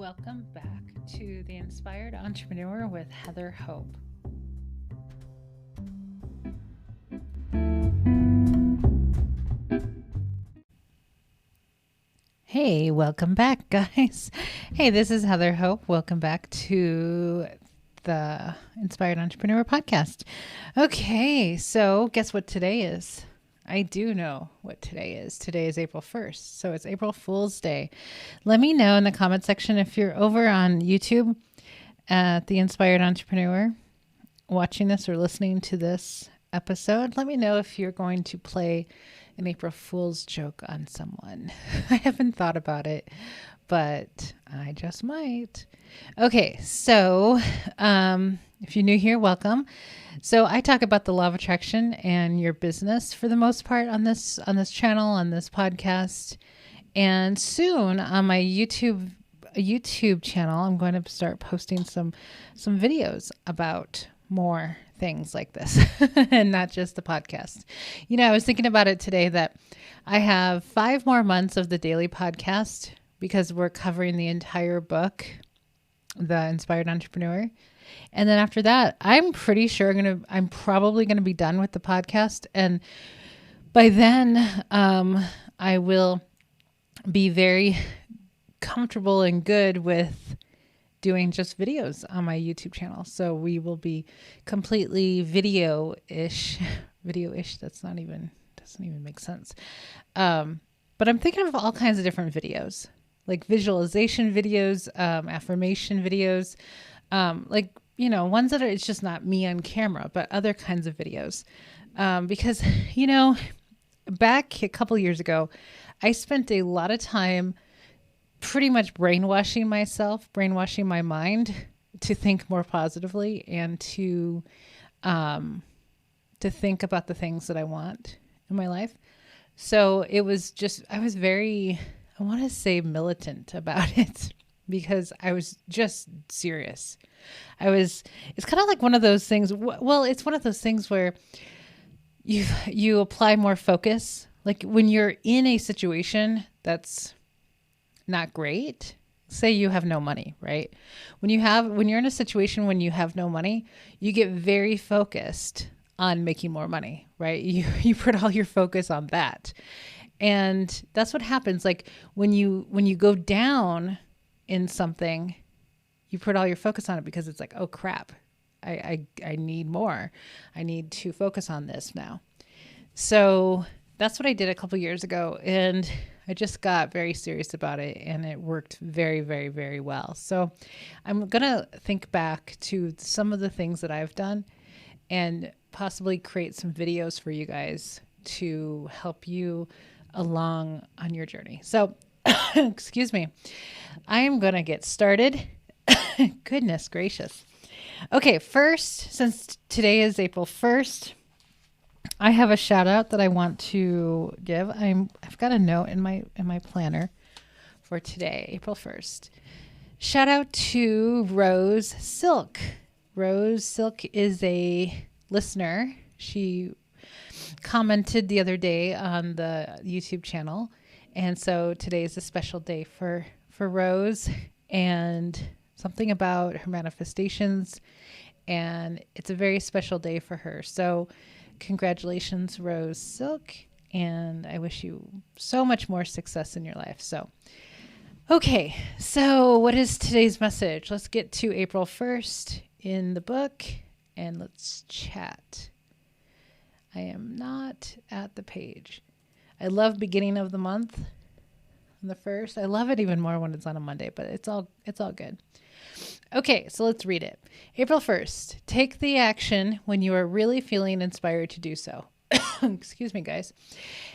Welcome back to The Inspired Entrepreneur with Heather Hope. Hey, welcome back, guys. Hey, this is Heather Hope. Welcome back to the Inspired Entrepreneur podcast. Okay, so guess what today is? I do know what today is. Today is April 1st, so it's April Fool's Day. Let me know in the comment section if you're over on YouTube at The Inspired Entrepreneur watching this or listening to this episode. Let me know if you're going to play an April Fool's joke on someone. I haven't thought about it, but I just might. Okay, so if you're new here, welcome. So I talk about the law of attraction and your business for the most part on this channel, on this podcast. And soon on my YouTube channel, I'm going to start posting some videos about more things like this and not just the podcast. You know, I was thinking about it today that I have 5 more months of the daily podcast because we're covering the entire book, The Inspired Entrepreneur. And then after that, I'm pretty sure I'm probably going to be done with the podcast. And by then, I will be very comfortable and good with doing just videos on my YouTube channel. So we will be completely video-ish. Doesn't even make sense. But I'm thinking of all kinds of different videos, like visualization videos, affirmation videos, ones that are, it's just not me on camera, but other kinds of videos. Because, back a couple years ago, I spent a lot of time pretty much brainwashing my mind to think more positively and to think about the things that I want in my life. So it was just, I was very, I want to say militant about it because I was just serious. It's kind of like one of those things. Well, it's one of those things where you apply more focus. Like when you're in a situation that's not great, say you have no money, right? When you're in a situation when you have no money, you get very focused on making more money, right? You put all your focus on that. And that's what happens. Like when you go down in something, you put all your focus on it because it's like, oh crap, I need more. I need to focus on this now. So that's what I did a couple years ago. And I just got very serious about it and it worked very, very, very well. So I'm going to think back to some of the things that I've done and possibly create some videos for you guys to help you along on your journey. So, excuse me, I am going to get started. Goodness gracious. Okay, first, since today is April 1st, I have a shout out that I want to give. I've got a note in my planner for today, April 1st. Shout out to Rose Silk. Rose Silk is a listener. She commented the other day on the YouTube channel. And so today is a special day for Rose and something about her manifestations. And it's a very special day for her. So congratulations, Rose Silk, and I wish you so much more success in your life. So, okay, so what is today's message? Let's get to April 1st in the book, and let's chat. I am not at the page. I love beginning of the month on the 1st. I love it even more when it's on a Monday, but it's all good. Okay, so let's read it. April 1st, take the action when you are really feeling inspired to do so. Excuse me, guys.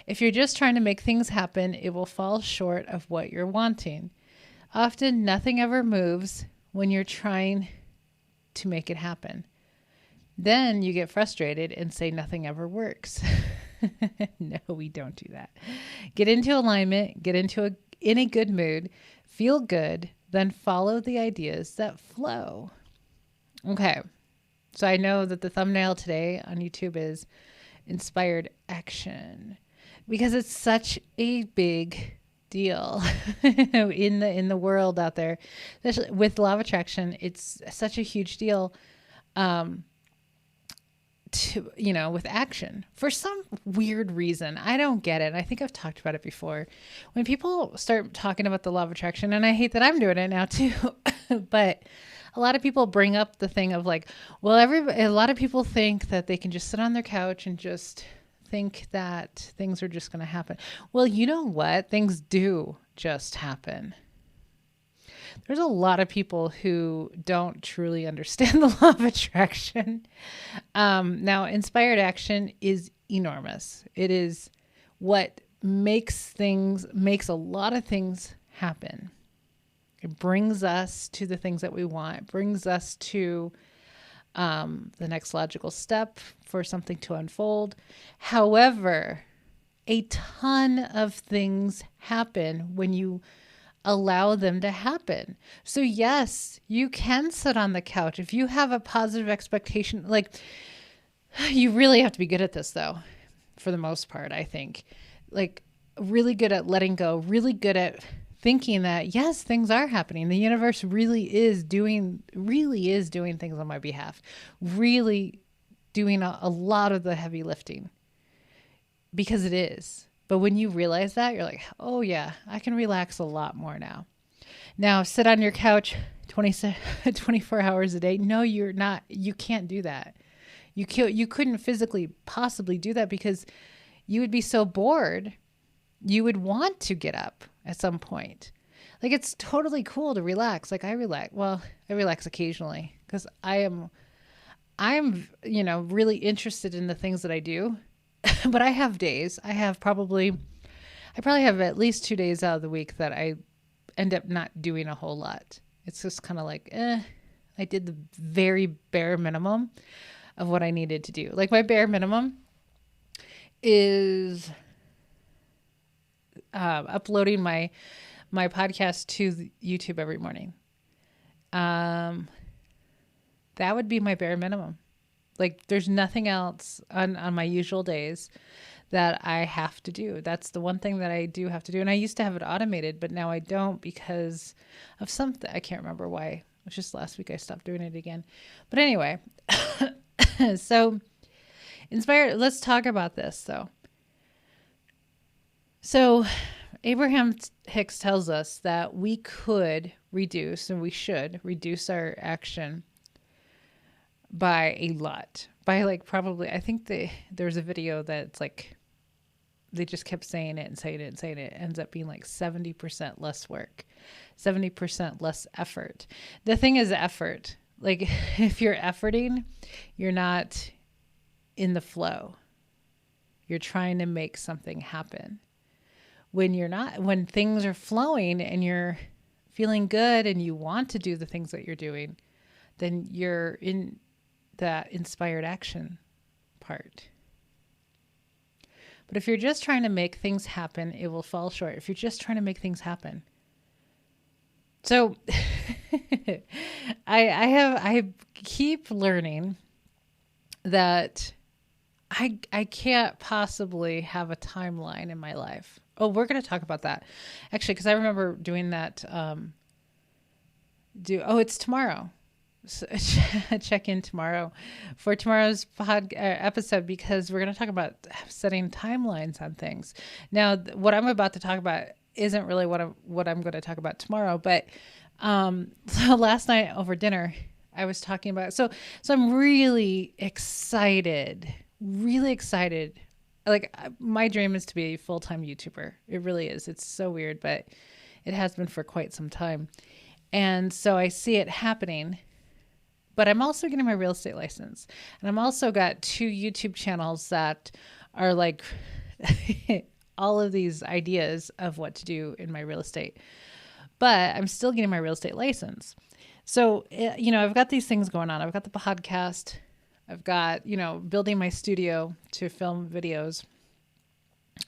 If you're just trying to make things happen, it will fall short of what you're wanting. Often nothing ever moves when you're trying to make it happen. Then you get frustrated and say nothing ever works. No, we don't do that. Get into alignment, in a good mood, feel good, then follow the ideas that flow. Okay. So I know that the thumbnail today on YouTube is inspired action because it's such a big deal in the world out there, especially with law of attraction. It's such a huge deal. To, with action for some weird reason. I don't get it. I think I've talked about it before. When people start talking about the law of attraction, and I hate that I'm doing it now too, but a lot of people bring up the thing of like, well, a lot of people think that they can just sit on their couch and just think that things are just going to happen. Well, you know what? Things do just happen. There's a lot of people who don't truly understand the law of attraction. Now, inspired action is enormous. It is what makes a lot of things happen. It brings us to the things that we want. It brings us to the next logical step for something to unfold. However, a ton of things happen when you allow them to happen. So yes, you can sit on the couch. If you have a positive expectation, like you really have to be good at this though, for the most part, I think. Like really good at letting go, really good at thinking that yes, things are happening. The universe really is doing things on my behalf, really doing a lot of the heavy lifting, because it is. But when you realize that, you're like, oh yeah, I can relax a lot more now. Now sit on your couch 24 hours a day. No, you're not. You can't do that. You couldn't physically possibly do that because you would be so bored. You would want to get up at some point. Like it's totally cool to relax. Like I relax. Well, I relax occasionally because I'm really interested in the things that I do. But I have days. I probably have at least 2 days out of the week that I end up not doing a whole lot. It's just kind of like, I did the very bare minimum of what I needed to do. Like my bare minimum is uploading my podcast to YouTube every morning. That would be my bare minimum. Like there's nothing else on my usual days that I have to do. That's the one thing that I do have to do. And I used to have it automated, but now I don't because of something. I can't remember why. It was just last week I stopped doing it again. But anyway, so inspired. Let's talk about this though. So Abraham Hicks tells us that we could reduce, and we should reduce our action by a lot. By like probably, I think there's a video that's like, they just kept saying it and saying it and saying it. It ends up being like 70% less work, 70% less effort. The thing is effort. Like if you're efforting, you're not in the flow. You're trying to make something happen. When things are flowing and you're feeling good and you want to do the things that you're doing, then you're in that inspired action part. But if you're just trying to make things happen, it will fall short. If you're just trying to make things happen. So I keep learning that I can't possibly have a timeline in my life. Oh, we're going to talk about that actually, because I remember doing that. It's tomorrow. So check in tomorrow for tomorrow's episode, because we're going to talk about setting timelines on things. Now, what I'm about to talk about isn't really what I'm going to talk about tomorrow, but so last night over dinner, I was talking about so I'm really excited. Like my dream is to be a full-time YouTuber. It really is. It's so weird, but it has been for quite some time. And so I see it happening. But I'm also getting my real estate license. And I'm also got 2 YouTube channels that are like all of these ideas of what to do in my real estate. But I'm still getting my real estate license. So, I've got these things going on. I've got the podcast. I've got, building my studio to film videos.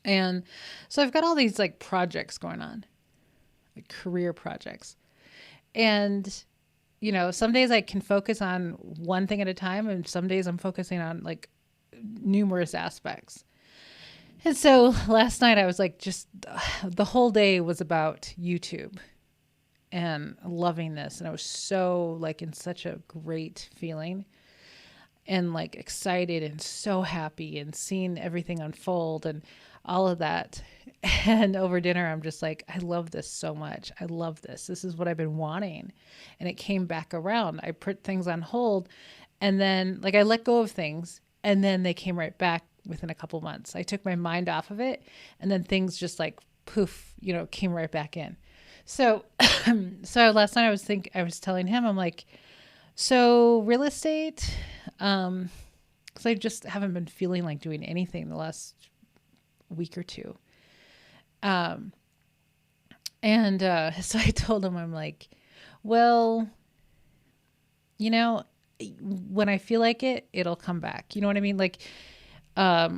And so I've got all these like projects going on, like career projects. And some days I can focus on one thing at a time, and some days I'm focusing on like numerous aspects. And so last night I was like, just the whole day was about YouTube and loving this. And I was so like in such a great feeling and like excited and so happy and seeing everything unfold and all of that. And over dinner, I'm just like, I love this so much. I love this. This is what I've been wanting. And it came back around. I put things on hold and then like I let go of things and then they came right back within a couple months. I took my mind off of it and then things just like poof, came right back in. So, so last night I was telling him, I'm like, so real estate, because I just haven't been feeling like doing anything the last week or two. So I told him, I'm like, well, when I feel like it, it'll come back. You know what I mean? Like, I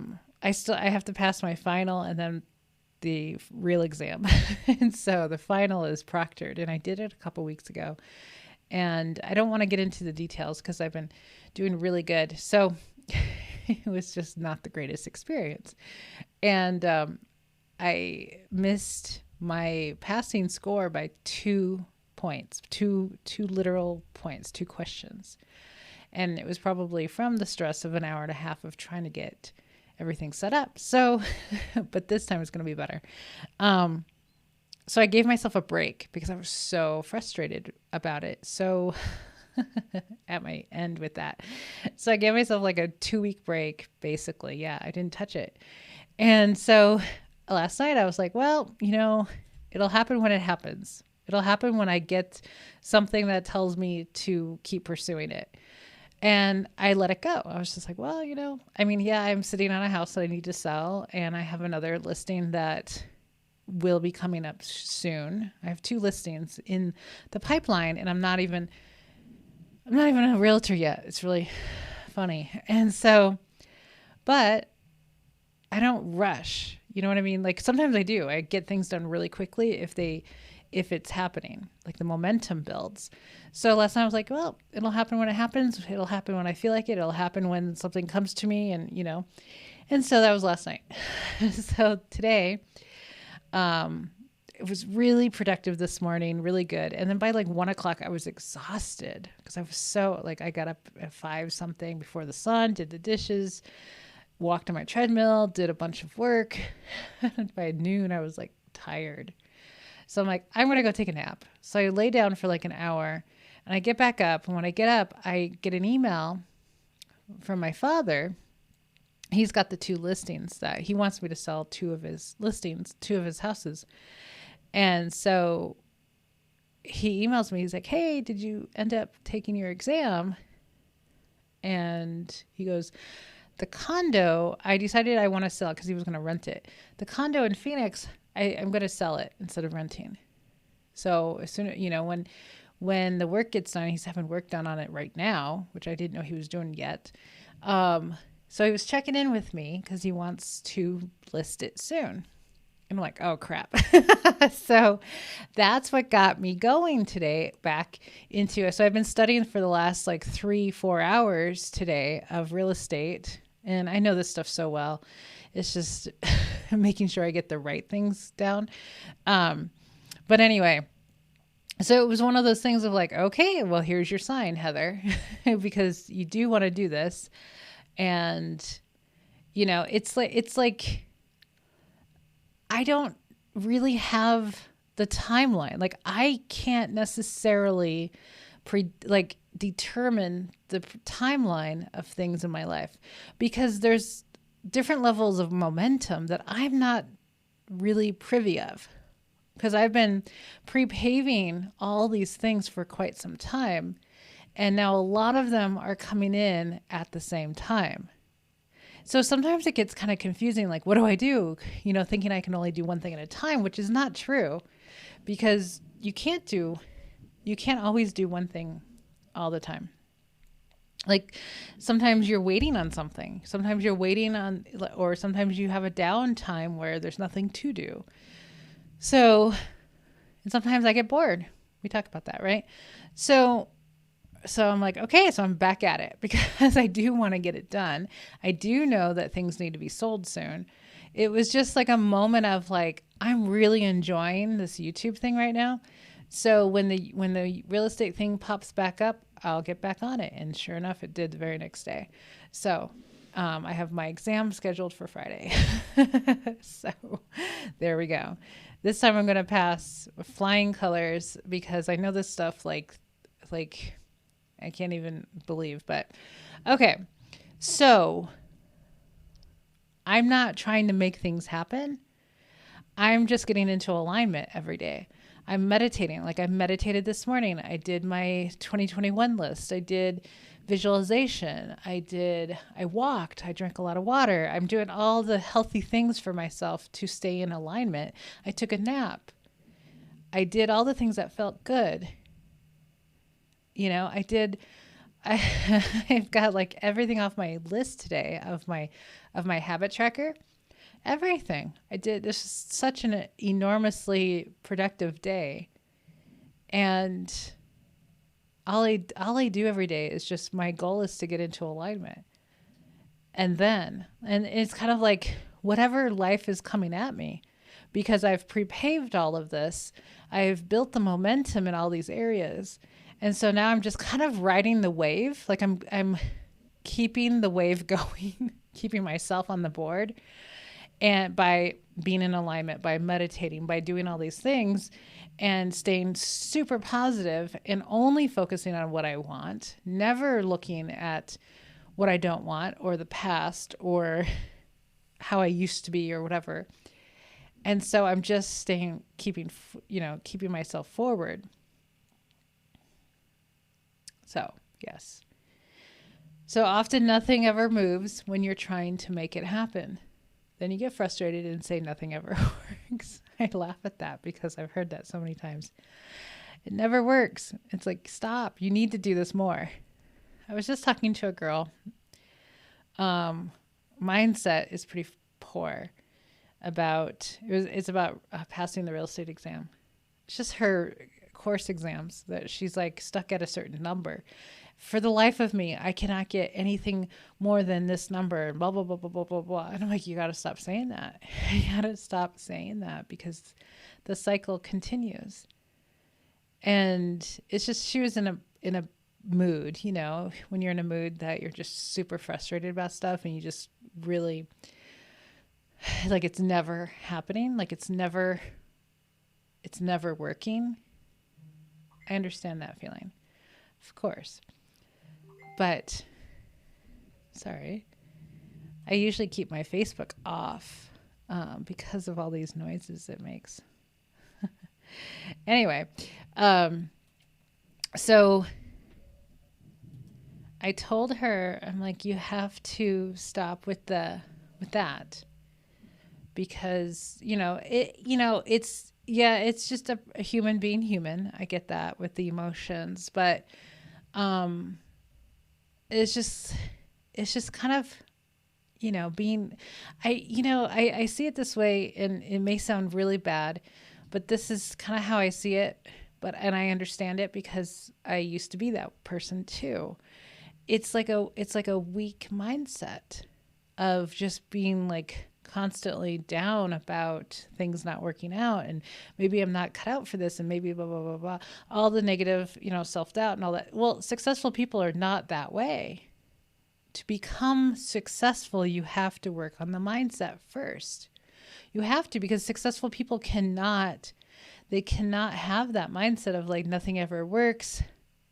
have to pass my final and then the real exam. And so the final is proctored and I did it a couple weeks ago. And I don't want to get into the details because I've been doing really good. So it was just not the greatest experience. And I missed my passing score by 2 points, two literal points, 2 questions. And it was probably from the stress of an hour and a half of trying to get everything set up. So, but this time it's going to be better. So I gave myself a break because I was so frustrated about it. So at my end with that. So I gave myself like a 2-week break, basically. Yeah, I didn't touch it. And so last night I was like, well, it'll happen when it happens. It'll happen when I get something that tells me to keep pursuing it. And I let it go. I was just like, well, I'm sitting on a house that I need to sell and I have another listing that will be coming up soon. I have 2 listings in the pipeline and I'm not even a realtor yet. It's really funny. And so, but I don't rush. You know what I mean? Like sometimes I do. I get things done really quickly if it's happening, like the momentum builds. So last night I was like, well, it'll happen when it happens. It'll happen when I feel like it. It'll happen when something comes to me and and so that was last night. So today, it was really productive this morning, really good. And then by like 1:00, I was exhausted because I was so like, I got up at 5 something before the sun, did the dishes, walked on my treadmill, did a bunch of work. And by noon, I was like tired. So I'm like, I'm going to go take a nap. So I lay down for like an hour and I get back up. And when I get up, I get an email from my father. He's got the 2 listings that he wants me to sell 2 of his listings, 2 of his houses. And so he emails me. He's like, hey, did you end up taking your exam? And he goes, the condo, I decided I want to sell because he was going to rent it. The condo in Phoenix, I'm going to sell it instead of renting. So as soon as, when the work gets done, he's having work done on it right now, which I didn't know he was doing yet. So he was checking in with me because he wants to list it soon. I'm like, oh crap. So that's what got me going today back into it. So I've been studying for the last like 3-4 hours today of real estate. And I know this stuff so well. It's just making sure I get the right things down. But anyway, so it was one of those things of like, okay, well, here's your sign, Heather, because you do want to do this. And, it's like, I don't really have the timeline. Like I can't necessarily determine the timeline of things in my life because there's different levels of momentum that I'm not really privy of because I've been pre-paving all these things for quite some time. And now a lot of them are coming in at the same time. So sometimes it gets kind of confusing. Like, what do I do? Thinking I can only do one thing at a time, which is not true because you can't always do one thing all the time. Like sometimes you're waiting on something. Sometimes you're waiting on, or sometimes you have a downtime where there's nothing to do. So, and sometimes I get bored. We talk about that, right? So I'm like, okay, so I'm back at it because I do want to get it done. I do know that things need to be sold soon. it was just like a moment of like, I'm really enjoying this YouTube thing right now. So when the real estate thing pops back up, I'll get back on it. And sure enough, it did the very next day. So I have my exam scheduled for Friday. So there we go. This time I'm going to pass flying colors because I know this stuff like I can't even believe. But okay. So I'm not trying to make things happen. I'm just getting into alignment every day. I'm meditating. Like I meditated this morning. I did my 2021 list. I did visualization. I walked. I drank a lot of water. I'm doing all the healthy things for myself to stay in alignment. I took a nap. I did all the things that felt good. You know, I've got like everything off my list today of my habit tracker. Everything I did. This is such an enormously productive day. And all I do every day is just, my goal is to get into alignment. And it's kind of like whatever life is coming at me, because I've pre-paved all of this. I've built the momentum in all these areas. And so now I'm just kind of riding the wave. Like I'm keeping the wave going, keeping myself on the board. And by being in alignment, by meditating, by doing all these things and staying super positive and only focusing on what I want, never looking at what I don't want or the past or how I used to be or whatever. And so I'm just keeping myself forward. So, yes. So often nothing ever moves when you're trying to make it happen. Then you get frustrated and say nothing ever works. I laugh at that because I've heard that so many times. It never works. It's like, stop. You need to do this more. I was just talking to a girl. Mindset is pretty poor. It's about passing the real estate exam. It's just her course exams that she's like stuck at a certain number. For the life of me, I cannot get anything more than this number, blah, blah, blah, blah, blah, blah, blah. And I'm like, you got to stop saying that. You got to stop saying that because the cycle continues. And it's just, she was in a mood, you know, when you're in a mood that you're just super frustrated about stuff and you just really, like, it's never happening. Like it's never working. I understand that feeling, of course. But, sorry, I usually keep my Facebook off because of all these noises it makes. Anyway, so I told her, I'm like, you have to stop with that because, it's just a human being human. I get that with the emotions, but it's just kind of, being, I see it this way, and it may sound really bad, but this is kind of how I see it. And I understand it because I used to be that person too. It's like a weak mindset of just being like constantly down about things not working out, and maybe I'm not cut out for this, and maybe blah, blah, blah, blah, all the negative, self-doubt and all that. Well, successful people are not that way. To become successful, you have to work on the mindset first. You have to, because successful people cannot have that mindset of like, nothing ever works.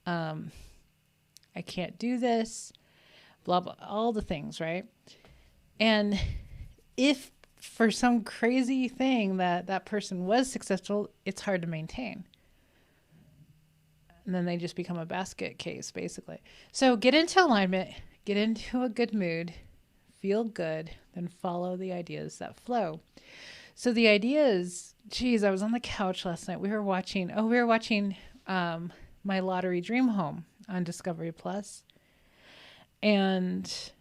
I can't do this, blah, blah, all the things, right? And if for some crazy thing that person was successful, it's hard to maintain. And then they just become a basket case, basically. So get into alignment, get into a good mood, feel good, then follow the ideas that flow. So the idea is, I was on the couch last night. We were watching My Lottery Dream Home on Discovery Plus. And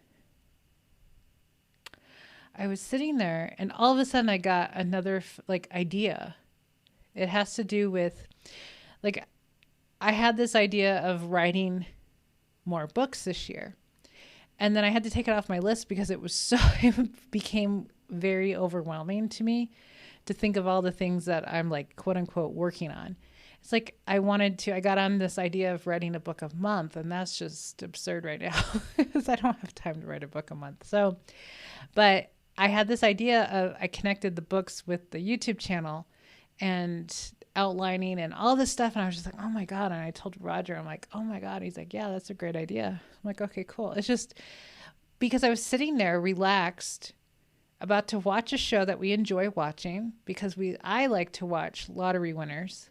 I was sitting there, and all of a sudden I got another idea. It has to do with, I had this idea of writing more books this year. And then I had to take it off my list because it became very overwhelming to me to think of all the things that I'm like, quote unquote, working on. It's like I got on this idea of writing a book a month, and that's just absurd right now because I don't have time to write a book a month. So, but I had this idea of, I connected the books with the YouTube channel and outlining and all this stuff. And I was just like, oh my God. And I told Roger, I'm like, oh my God. He's like, yeah, that's a great idea. I'm like, okay, cool. It's just because I was sitting there relaxed, about to watch a show that we enjoy watching because I like to watch lottery winners.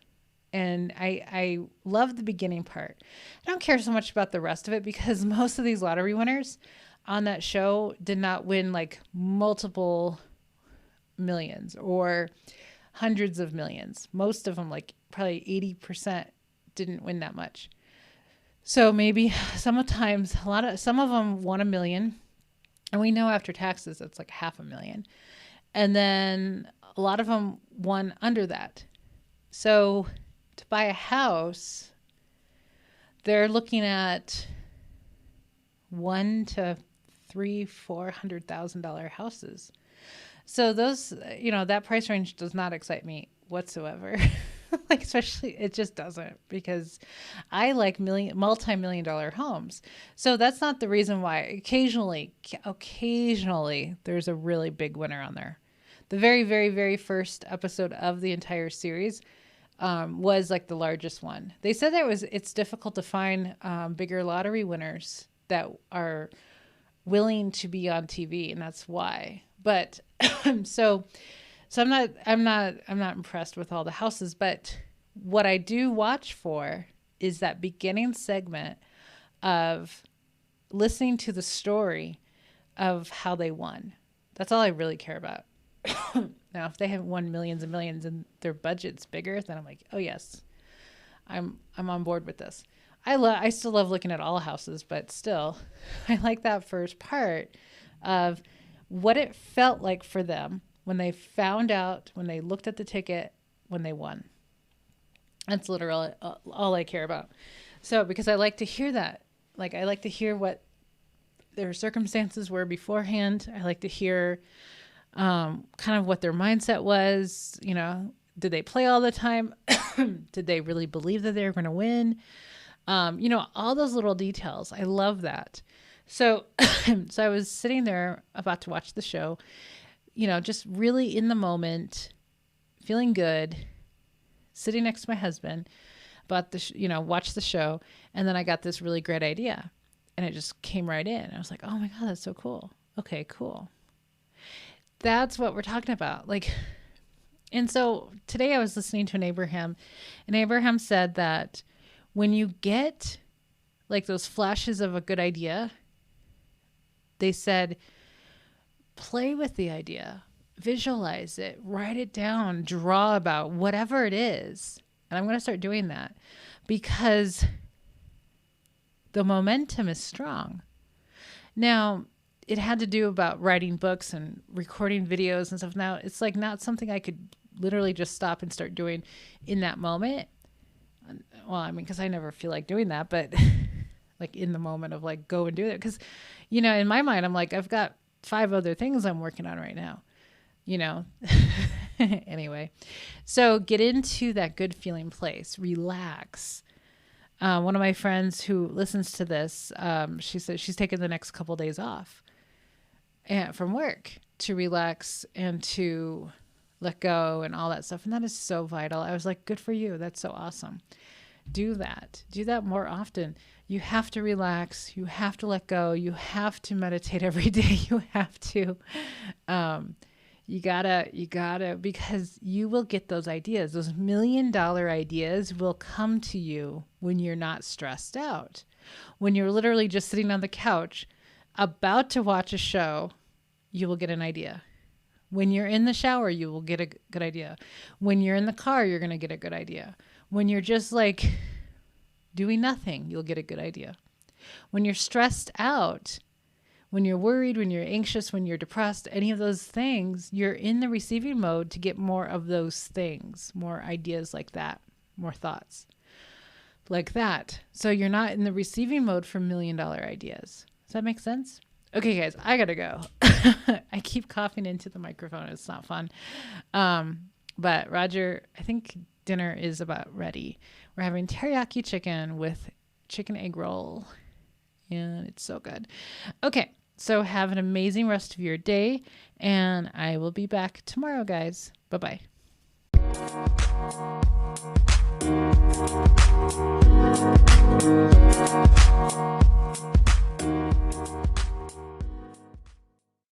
And I love the beginning part. I don't care so much about the rest of it because most of these lottery winners on that show did not win like multiple millions or hundreds of millions. Most of them, like probably 80%, didn't win that much. So maybe some of them won $1 million. And we know after taxes, it's like $500,000. And then a lot of them won under that. So to buy a house, they're looking at $100,000 to $300,000-$400,000 houses. So those, that price range does not excite me whatsoever. Like, especially, it just doesn't, because I like multi-million dollar homes. So that's not the reason why. Occasionally, there's a really big winner on there. The very, very, very first episode of the entire series was like the largest one. They said it's difficult to find bigger lottery winners that are willing to be on TV, and that's why. But so I'm not impressed with all the houses, but what I do watch for is that beginning segment of listening to the story of how they won. That's all I really care about. Now, if they haven't won millions and millions and their budget's bigger, then I'm like, oh yes, I'm on board with this. I still love looking at all houses, but still, I like that first part of what it felt like for them when they found out, when they looked at the ticket, when they won. That's literally all I care about. So, because I like to hear that. Like, I like to hear what their circumstances were beforehand. I like to hear kind of what their mindset was. Did they play all the time? Did they really believe that they were going to win? All those little details. I love that. So, so I was sitting there about to watch the show, just really in the moment, feeling good, sitting next to my husband, about watch the show. And then I got this really great idea and it just came right in. I was like, oh my God, that's so cool. Okay, cool. That's what we're talking about. And so today I was listening to an Abraham, and Abraham said that when you get like those flashes of a good idea, they said, play with the idea, visualize it, write it down, draw about whatever it is. And I'm going to start doing that because the momentum is strong. Now, it had to do about writing books and recording videos and stuff. Now, it's like not something I could literally just stop and start doing in that moment. Well, I mean, because I never feel like doing that, but like in the moment of like, go and do it. Because, in my mind, I'm like, I've got 5 other things I'm working on right now, Anyway, so get into that good feeling place, relax. One of my friends who listens to this, she said she's taking the next couple of days off from work to relax and to let go and all that stuff. And that is so vital. I was like, good for you. That's so awesome. Do that more often. You have to relax. You have to let go. You have to meditate every day. You have to, you gotta, because you will get those ideas. Those $1 million ideas will come to you when you're not stressed out, when you're literally just sitting on the couch about to watch a show. You will get an idea. When you're in the shower, you will get a good idea. When you're in the car, you're going to get a good idea. When you're just like doing nothing, you'll get a good idea. When you're stressed out, when you're worried, when you're anxious, when you're depressed, any of those things, you're in the receiving mode to get more of those things, more ideas like that, more thoughts like that. So you're not in the receiving mode for $1 million ideas. Does that make sense? Okay, guys, I gotta go. I keep coughing into the microphone. It's not fun. But Roger, I think dinner is about ready. We're having teriyaki chicken with chicken egg roll, and it's so good. Okay, so have an amazing rest of your day, and I will be back tomorrow, guys. Bye-bye.